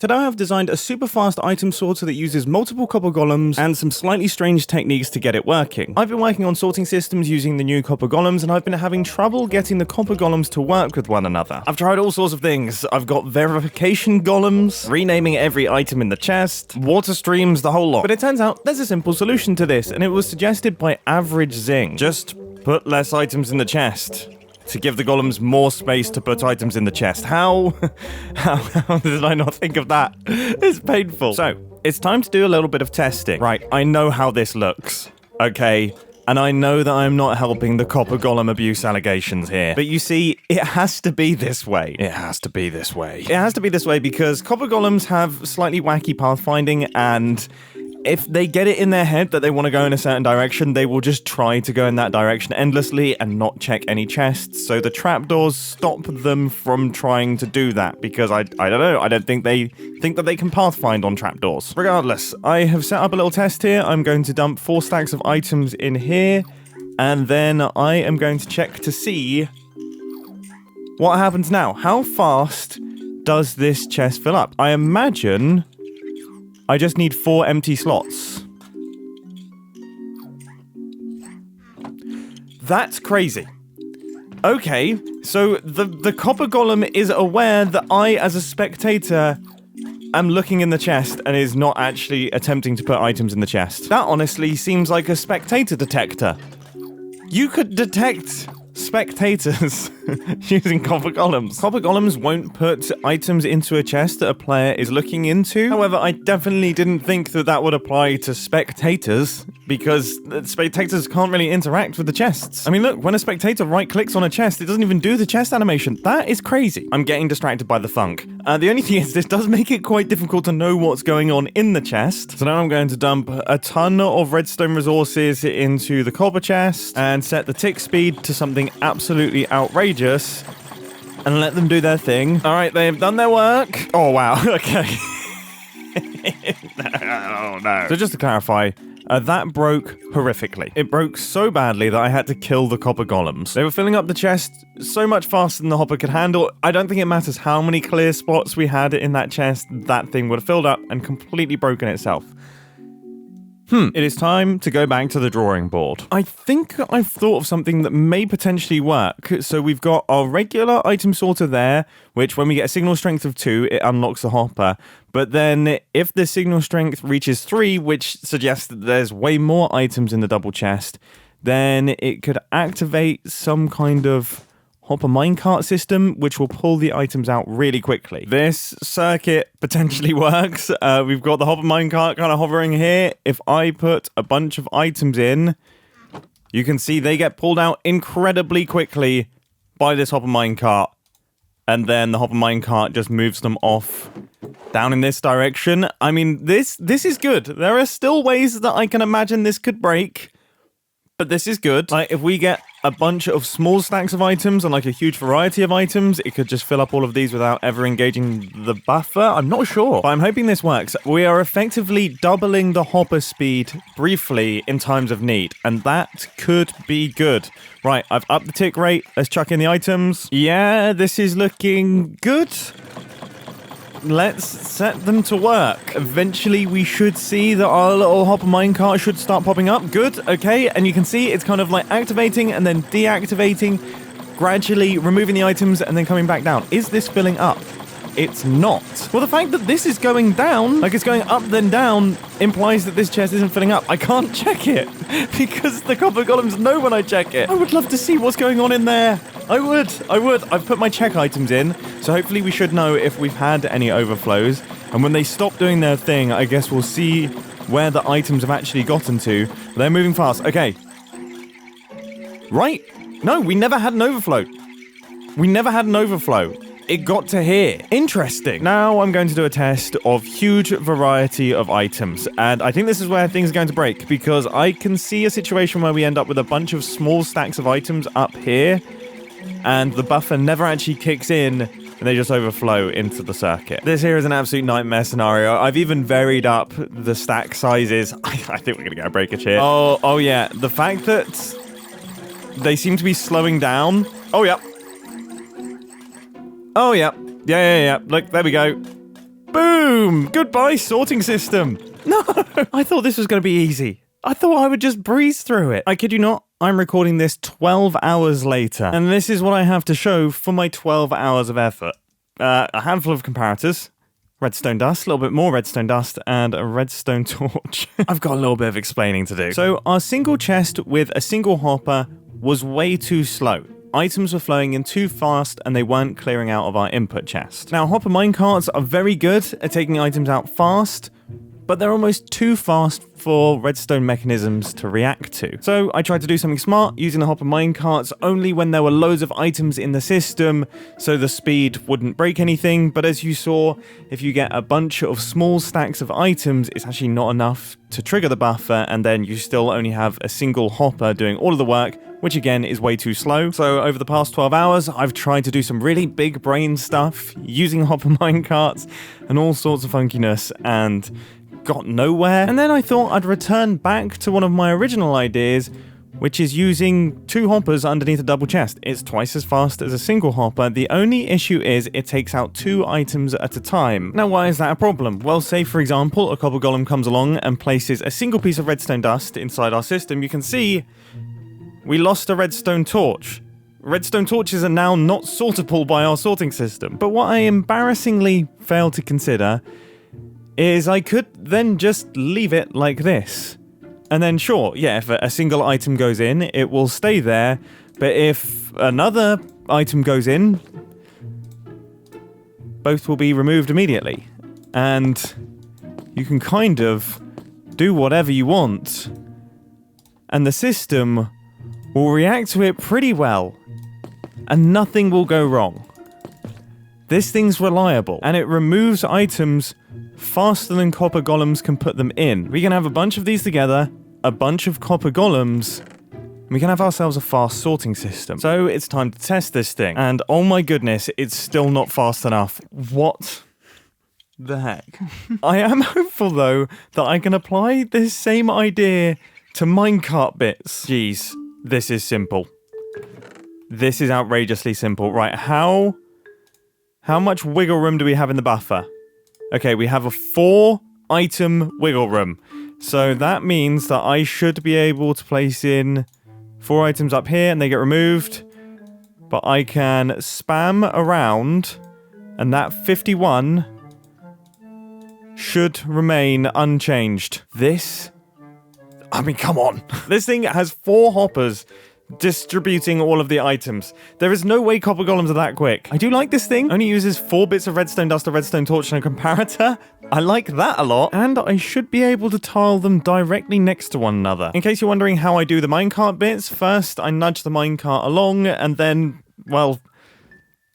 Today I've designed a super fast item sorter that uses multiple copper golems and some slightly strange techniques to get it working. I've been working on sorting systems using the new copper golems, and I've been having trouble getting the copper golems to work with one another. I've tried all sorts of things. I've got verification golems, renaming every item in the chest, water streams, the whole lot. But it turns out there's a simple solution to this, and it was suggested by Average Zing. Just put less items in the chest to give the golems more space to put items in the chest. How did I not think of that? It's painful. So, it's time to do a little bit of testing. Right, I know how this looks, okay? And I know that I'm not helping the copper golem abuse allegations here. But you see, it has to be this way. It has to be this way. It has to be this way because copper golems have slightly wacky pathfinding, and if they get it in their head that they want to go in a certain direction, they will just try to go in that direction endlessly and not check any chests. So the trapdoors stop them from trying to do that because I don't know, I don't think they think that they can pathfind on trapdoors. Regardless, I have set up a little test here. I'm going to dump 4 stacks of items in here, and then I am going to check to see what happens now. How fast does this chest fill up? I imagine I just need 4 empty slots. That's crazy. Okay, so the copper golem is aware that I, as a spectator, am looking in the chest and is not actually attempting to put items in the chest. That honestly seems like a spectator detector. You could detect spectators using copper golems. Copper golems won't put items into a chest that a player is looking into. However, I definitely didn't think that that would apply to spectators because spectators can't really interact with the chests. I mean, look, when a spectator right-clicks on a chest, it doesn't even do the chest animation. That is crazy. I'm getting distracted by the funk. The only thing is, this does make it quite difficult to know what's going on in the chest. So now I'm going to dump a ton of redstone resources into the copper chest and set the tick speed to something absolutely outrageous and let them do their thing. All right, they've done their work. Oh, wow. Okay. Oh, no. So just to clarify, that broke horrifically. It broke so badly that I had to kill the copper golems. They were filling up the chest so much faster than the hopper could handle. I don't think it matters how many clear spots we had in that chest, that thing would have filled up and completely broken itself. It is time to go back to the drawing board. I think I've thought of something that may potentially work. So we've got our regular item sorter there, which when we get a signal strength of 2, it unlocks the hopper. But then if the signal strength reaches 3, which suggests that there's way more items in the double chest, then it could activate some kind of hopper minecart system, which will pull the items out really quickly. This circuit potentially works. We've got the hopper minecart kind of hovering here. If I put a bunch of items in, you can see they get pulled out incredibly quickly by this hopper minecart. And then the hopper minecart just moves them off down in this direction. I mean, this is good. There are still ways that I can imagine this could break, but this is good. Like, if we get a bunch of small stacks of items and like a huge variety of items, it could just fill up all of these without ever engaging the buffer. I'm not sure, but I'm hoping this works. We are effectively doubling the hopper speed briefly in times of need, and that could be good. Right, I've upped the tick rate. Let's chuck in the items. Yeah, this is looking good. Let's set them to work. Eventually, we should see that our little hopper minecart should start popping up. Good, okay, and you can see it's kind of like activating and then deactivating, gradually removing the items and then coming back down. Is this filling up? It's not. Well, the fact that this is going down, like it's going up then down, implies that this chest isn't filling up. I can't check it because the copper golems know when I check it. I would love to see what's going on in there. I would. I've put my check items in, so hopefully we should know if we've had any overflows. And when they stop doing their thing, I guess we'll see where the items have actually gotten to. They're moving fast. Okay. Right. No, we never had an overflow. It got to here. Interesting. Now I'm going to do a test of huge variety of items. And I think this is where things are going to break, because I can see a situation where we end up with a bunch of small stacks of items up here, and the buffer never actually kicks in, and they just overflow into the circuit. This here is an absolute nightmare scenario. I've even varied up the stack sizes. I think we're going to get a breakage here. Oh yeah. The fact that they seem to be slowing down. Oh, yeah. Yeah. Look, there we go. Boom! Boom! Goodbye, sorting system. No, I thought this was going to be easy. I thought I would just breeze through it. I kid you not, I'm recording this 12 hours later, and this is what I have to show for my 12 hours of effort. A handful of comparators, redstone dust, a little bit more redstone dust, and a redstone torch. I've got a little bit of explaining to do. So our single chest with a single hopper was way too slow. Items were flowing in too fast and they weren't clearing out of our input chest. Now, hopper minecarts are very good at taking items out fast, but they're almost too fast for redstone mechanisms to react to. So I tried to do something smart using the hopper minecarts only when there were loads of items in the system, so the speed wouldn't break anything. But as you saw, if you get a bunch of small stacks of items, it's actually not enough to trigger the buffer, and then you still only have a single hopper doing all of the work, which again is way too slow. So over the past 12 hours, I've tried to do some really big brain stuff using hopper minecarts and all sorts of funkiness, and got nowhere. And then I thought I'd return back to one of my original ideas, which is using 2 hoppers underneath a double chest. It's twice as fast as a single hopper. The only issue is it takes out 2 items at a time. Now, why is that a problem? Well, say for example, a cobble golem comes along and places a single piece of redstone dust inside our system. You can see we lost a redstone torch. Redstone torches are now not sortable by our sorting system. But what I embarrassingly failed to consider is I could then just leave it like this. And then sure, yeah, if a single item goes in, it will stay there. But if another item goes in, both will be removed immediately. And you can kind of do whatever you want, and the system will react to it pretty well, and nothing will go wrong. This thing's reliable, and it removes items faster than copper golems can put them in. We can have a bunch of these together, a bunch of copper golems, and we can have ourselves a fast sorting system. So it's time to test this thing. And oh my goodness, it's still not fast enough. What the heck? I am hopeful though that I can apply this same idea to minecart bits. Jeez, this is simple. This is outrageously simple. Right, how much wiggle room do we have in the buffer? Okay, we have a 4-item wiggle room. So that means that I should be able to place in 4 items up here and they get removed. But I can spam around and that 51 should remain unchanged. I mean, come on. This thing has 4 hoppers distributing all of the items. There is no way copper golems are that quick. I do like this thing. Only uses 4 bits of redstone dust, a redstone torch, and a comparator. I like that a lot. And I should be able to tile them directly next to one another. In case you're wondering how I do the minecart bits, first I nudge the minecart along and then, well,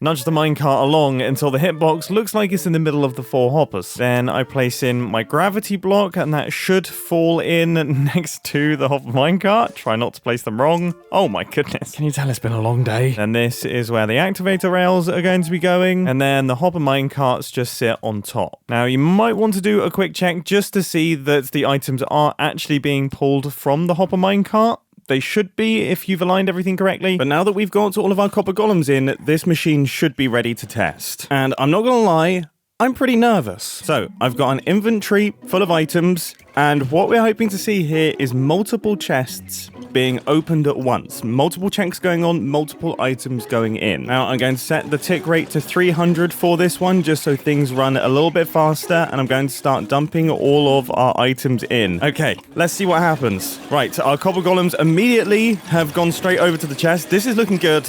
nudge the minecart along until the hitbox looks like it's in the middle of the 4 hoppers. Then I place in my gravity block and that should fall in next to the hopper minecart. Try not to place them wrong. Oh my goodness. Can you tell it's been a long day? And this is where the activator rails are going to be going. And then the hopper minecarts just sit on top. Now you might want to do a quick check just to see that the items are actually being pulled from the hopper minecart. They should be if you've aligned everything correctly. But now that we've got all of our copper golems in, this machine should be ready to test. And I'm not gonna lie, I'm pretty nervous. So I've got an inventory full of items, and what we're hoping to see here is multiple chests being opened at once. Multiple checks going on, multiple items going in. Now I'm going to set the tick rate to 300 for this one, just so things run a little bit faster, and I'm going to start dumping all of our items in. Okay, let's see what happens. Right, our copper golems immediately have gone straight over to the chest. This is looking good.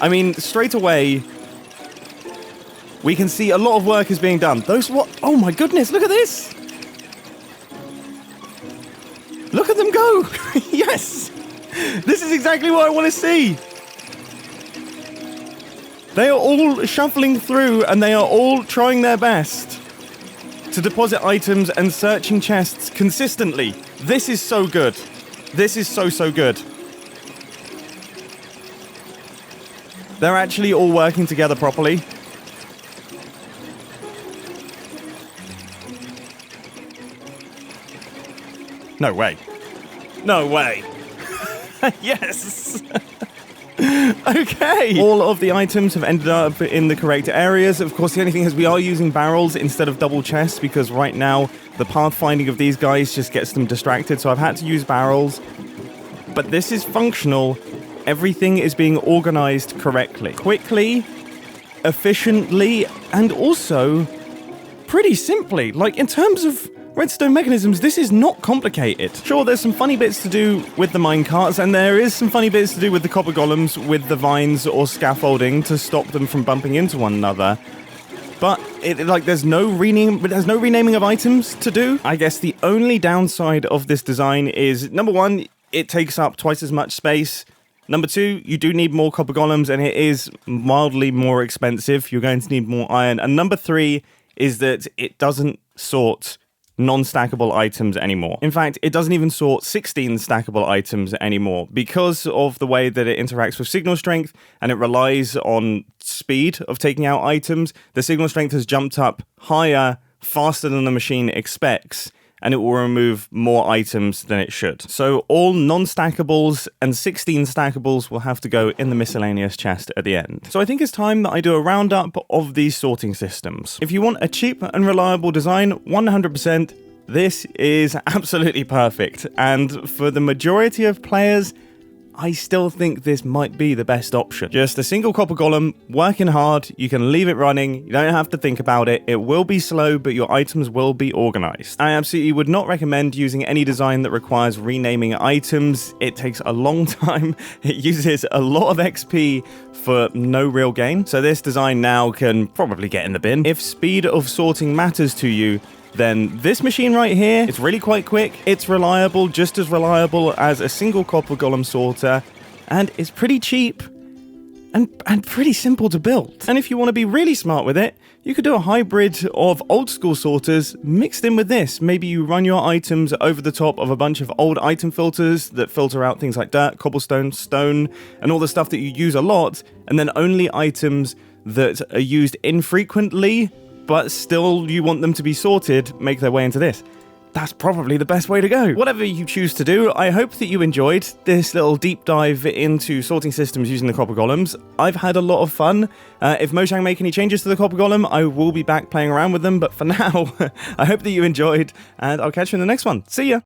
I mean, straight away, we can see a lot of work is being done. Oh my goodness, look at this! Look at them go! Yes! This is exactly what I want to see! They are all shuffling through and they are all trying their best to deposit items and searching chests consistently. This is so good. This is so good. They're actually all working together properly. No way. No way. Yes. Okay. All of the items have ended up in the correct areas. Of course, the only thing is we are using barrels instead of double chests because right now the pathfinding of these guys just gets them distracted. So I've had to use barrels. But this is functional. Everything is being organized correctly. Quickly, efficiently, and also pretty simply. Like, in terms of redstone mechanisms, this is not complicated. Sure, there's some funny bits to do with the minecarts, and there is some funny bits to do with the copper golems with the vines or scaffolding to stop them from bumping into one another. But, there's no renaming of items to do. I guess the only downside of this design is, number one, it takes up twice as much space. Number two, you do need more copper golems, and it is mildly more expensive. You're going to need more iron. And number three is that it doesn't sort non-stackable items anymore. In fact, it doesn't even sort 16 stackable items anymore because of the way that it interacts with signal strength and it relies on speed of taking out items. The signal strength has jumped up higher, faster than the machine expects, and it will remove more items than it should. So all non-stackables and 16 stackables will have to go in the miscellaneous chest at the end. So I think it's time that I do a roundup of these sorting systems. If you want a cheap and reliable design, 100%, this is absolutely perfect. And for the majority of players, I still think this might be the best option. Just a single copper golem, working hard, you can leave it running, you don't have to think about it, it will be slow, but your items will be organized. I absolutely would not recommend using any design that requires renaming items. It takes a long time, it uses a lot of XP for no real gain. So this design now can probably get in the bin. If speed of sorting matters to you, then this machine right here, it's really quite quick, it's reliable, just as reliable as a single copper golem sorter, and it's pretty cheap and pretty simple to build. And if you want to be really smart with it, you could do a hybrid of old school sorters mixed in with this. Maybe you run your items over the top of a bunch of old item filters that filter out things like dirt, cobblestone, stone, and all the stuff that you use a lot, and then only items that are used infrequently but still you want them to be sorted, make their way into this. That's probably the best way to go. Whatever you choose to do, I hope that you enjoyed this little deep dive into sorting systems using the copper golems. I've had a lot of fun. If Mojang make any changes to the copper golem, I will be back playing around with them, but for now, I hope that you enjoyed, and I'll catch you in the next one. See ya!